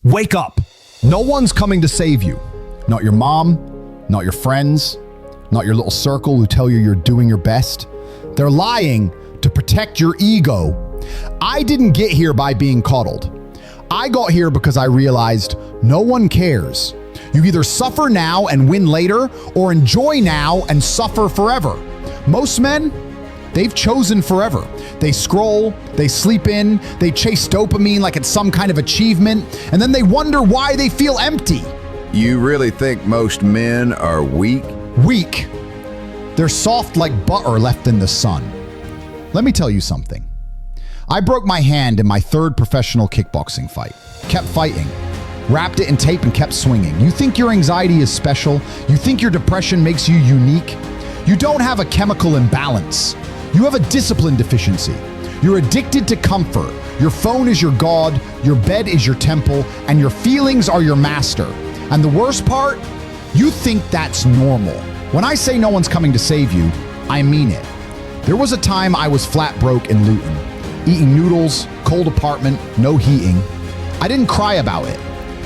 Wake up. No one's coming to save you. Not your mom, not your friends, not your little circle who tell you you're doing your best. They're lying to protect your ego. I didn't get here by being coddled. I got here because I realized no one cares. You either suffer now and win later, or enjoy now and suffer forever. Most men, they've chosen forever. They scroll, they sleep in, they chase dopamine like it's some kind of achievement, and then they wonder why they feel empty. You really think most men are weak? Weak. They're soft like butter left in the sun. Let me tell you something. I broke my hand in my third professional kickboxing fight. Kept fighting. Wrapped it in tape and kept swinging. You think your anxiety is special? You think your depression makes you unique? You don't have a chemical imbalance. You have a discipline deficiency. You're addicted to comfort. Your phone is your god, your bed is your temple, and your feelings are your master. And the worst part, you think that's normal. When I say no one's coming to save you, I mean it. There was a time I was flat broke in Luton, eating noodles, cold apartment, no heating. I didn't cry about it.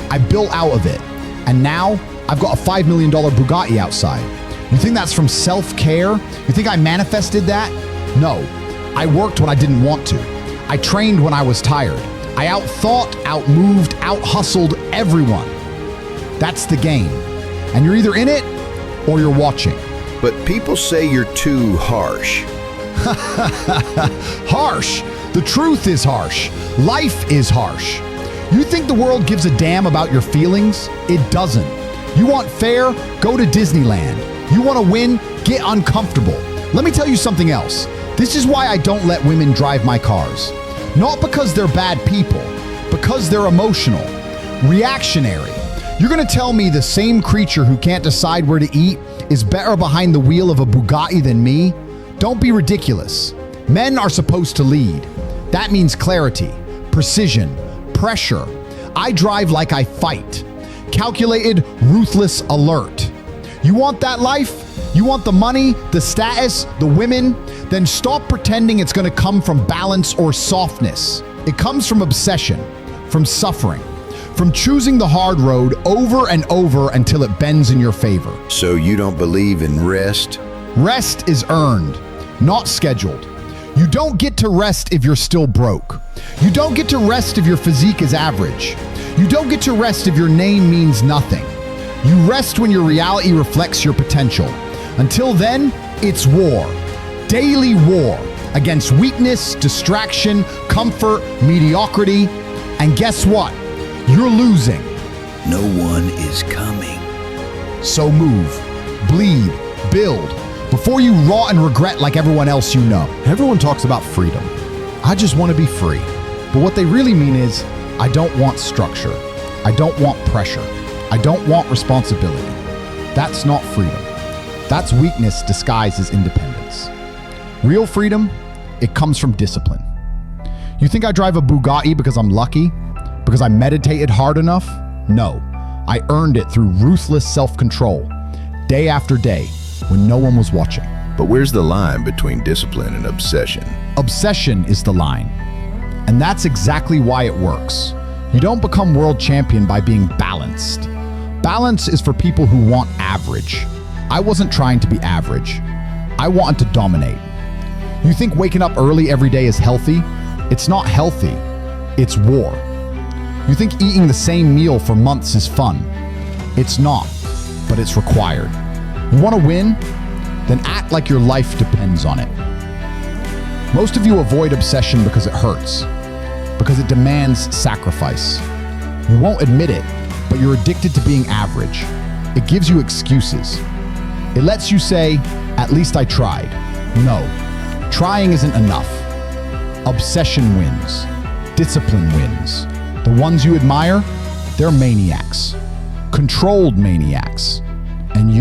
I built out of it. And now I've got a $5 million Bugatti outside. You think that's from self-care? You think I manifested that? No, I worked when I didn't want to. I trained when I was tired. I out-thought, out-moved, out-hustled everyone. That's the game. And you're either in it or you're watching. But people say you're too harsh. Harsh. The truth is harsh. Life is harsh. You think the world gives a damn about your feelings? It doesn't. You want fair? Go to Disneyland. You want to win? Get uncomfortable. Let me tell you something else. This is why I don't let women drive my cars. Not because they're bad people, because they're emotional, reactionary. You're gonna tell me the same creature who can't decide where to eat is better behind the wheel of a Bugatti than me? Don't be ridiculous. Men are supposed to lead. That means clarity, precision, pressure. I drive like I fight. Calculated, ruthless, alert. You want that life? You want the money, the status, the women? Then stop pretending it's gonna come from balance or softness. It comes from obsession, from suffering, from choosing the hard road over and over until it bends in your favor. So you don't believe in rest? Rest is earned, not scheduled. You don't get to rest if you're still broke. You don't get to rest if your physique is average. You don't get to rest if your name means nothing. You rest when your reality reflects your potential. Until then, it's war. Daily war against weakness, distraction, comfort, mediocrity. And guess what? You're losing. No one is coming. So move, bleed, build, before you rot and regret like everyone else you know. Everyone talks about freedom. I just want to be free. But what they really mean is, I don't want structure. I don't want pressure. I don't want responsibility. That's not freedom. That's weakness disguised as independence. Real freedom, it comes from discipline. You think I drive a Bugatti because I'm lucky? Because I meditated hard enough? No, I earned it through ruthless self-control, day after day, when no one was watching. But where's the line between discipline and obsession? Obsession is the line. And that's exactly why it works. You don't become world champion by being balanced. Balance is for people who want average. I wasn't trying to be average. I wanted to dominate. You think waking up early every day is healthy? It's not healthy. It's war. You think eating the same meal for months is fun? It's not, but it's required. You want to win? Then act like your life depends on it. Most of you avoid obsession because it hurts, because it demands sacrifice. You won't admit it, but you're addicted to being average. It gives you excuses. It lets you say, at least I tried. No, trying isn't enough. Obsession wins. Discipline wins. The ones you admire, they're maniacs. Controlled maniacs. And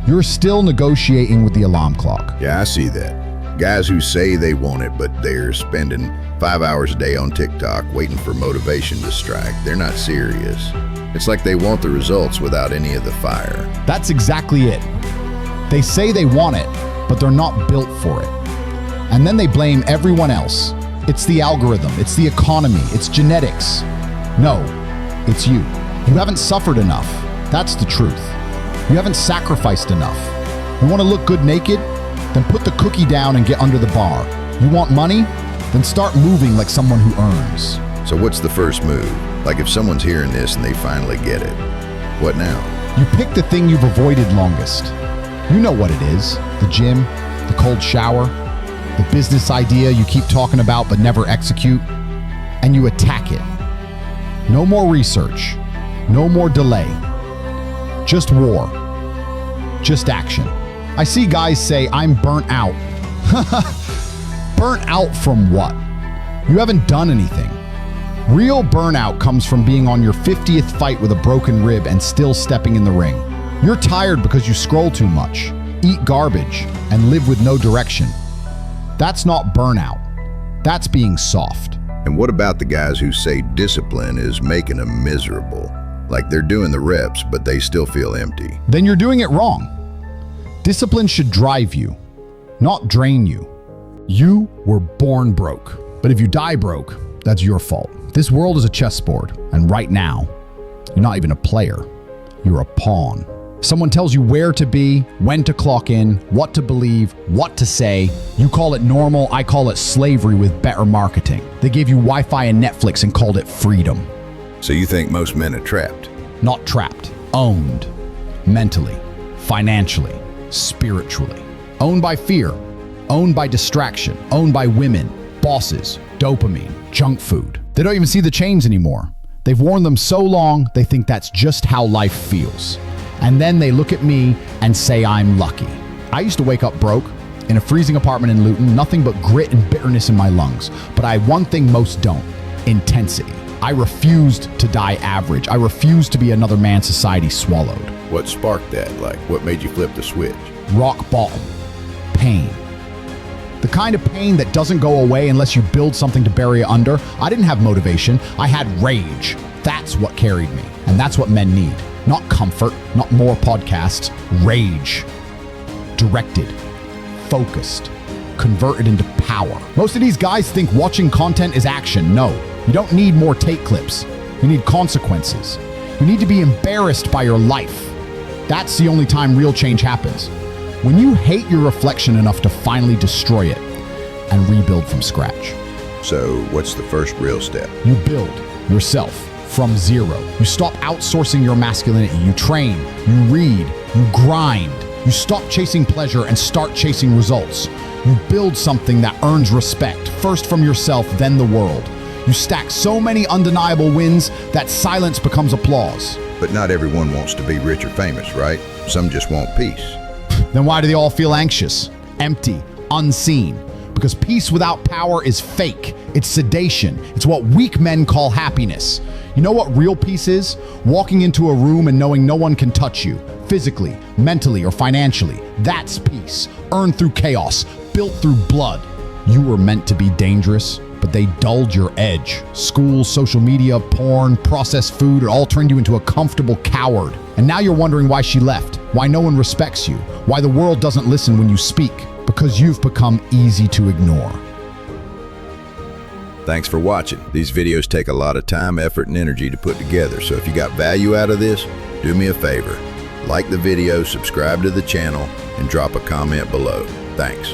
you're still negotiating with the alarm clock. Yeah, I see that. Guys who say they want it, but they're spending 5 hours a day on TikTok waiting for motivation to strike. They're not serious. It's like they want the results without any of the fire. That's exactly it. They say they want it, but they're not built for it. And then they blame everyone else. It's the algorithm, it's the economy, it's genetics. No, It's you. You haven't suffered enough. That's the truth. You haven't sacrificed enough. You want to look good naked? Then put the cookie down and get under the bar. You want money? Then start moving like someone who earns. So what's the first move? Like if someone's hearing this and they finally get it, what now? You pick the thing you've avoided longest. You know what it is. The gym, the cold shower, the business idea you keep talking about but never execute. And you attack it. No more research. No more delay. Just war. Just action. I see guys say, I'm burnt out. Burnt out from what? You haven't done anything. Real burnout comes from being on your 50th fight with a broken rib and still stepping in the ring. You're tired because you scroll too much, eat garbage, and live with no direction. That's not burnout. That's being soft. And what about the guys who say discipline is making them miserable? Like they're doing the reps, but they still feel empty. Then you're doing it wrong. Discipline should drive you, not drain you. You were born broke, but if you die broke, that's your fault. This world is a chessboard, and right now, you're not even a player. You're a pawn. Someone tells you where to be, when to clock in, what to believe, what to say. You call it normal, I call it slavery with better marketing. They gave you Wi-Fi and Netflix and called it freedom. So you think most men are trapped? Not trapped, owned. Mentally, financially, spiritually. Owned by fear, owned by distraction, owned by women, bosses, dopamine, junk food. They don't even see the chains anymore. They've worn them so long, they think that's just how life feels. And then they look at me and say I'm lucky. I used to wake up broke, in a freezing apartment in Luton, nothing but grit and bitterness in my lungs. But I have one thing most don't, intensity. I refused to die average. I refused to be another man society swallowed. What sparked that? Like, what made you flip the switch? Rock bottom. Pain. The kind of pain that doesn't go away unless you build something to bury it under. I didn't have motivation. I had rage. That's what carried me. And that's what men need. Not comfort, not more podcasts. Rage. Directed. Focused. Converted into power. Most of these guys think watching content is action. No. You don't need more Tate clips. You need consequences. You need to be embarrassed by your life. That's the only time real change happens. When you hate your reflection enough to finally destroy it and rebuild from scratch. So what's the first real step? You build yourself from zero. You stop outsourcing your masculinity. You train, you read, you grind. You stop chasing pleasure and start chasing results. You build something that earns respect, first from yourself, then the world. You stack so many undeniable wins that silence becomes applause. But not everyone wants to be rich or famous, right? Some just want peace. Then why do they all feel anxious, empty, unseen? Because peace without power is fake. It's sedation. It's what weak men call happiness. You know what real peace is? Walking into a room and knowing no one can touch you, physically, mentally, or financially. That's peace, earned through chaos, built through blood. You were meant to be dangerous, but they dulled your edge. School, social media, porn, processed food, it all turned you into a comfortable coward. And now you're wondering why she left, why no one respects you, why the world doesn't listen when you speak, because you've become easy to ignore. Thanks for watching. These videos take a lot of time, effort, and energy to put together, so if you got value out of this, do me a favor. Like the video, subscribe to the channel, and drop a comment below. Thanks.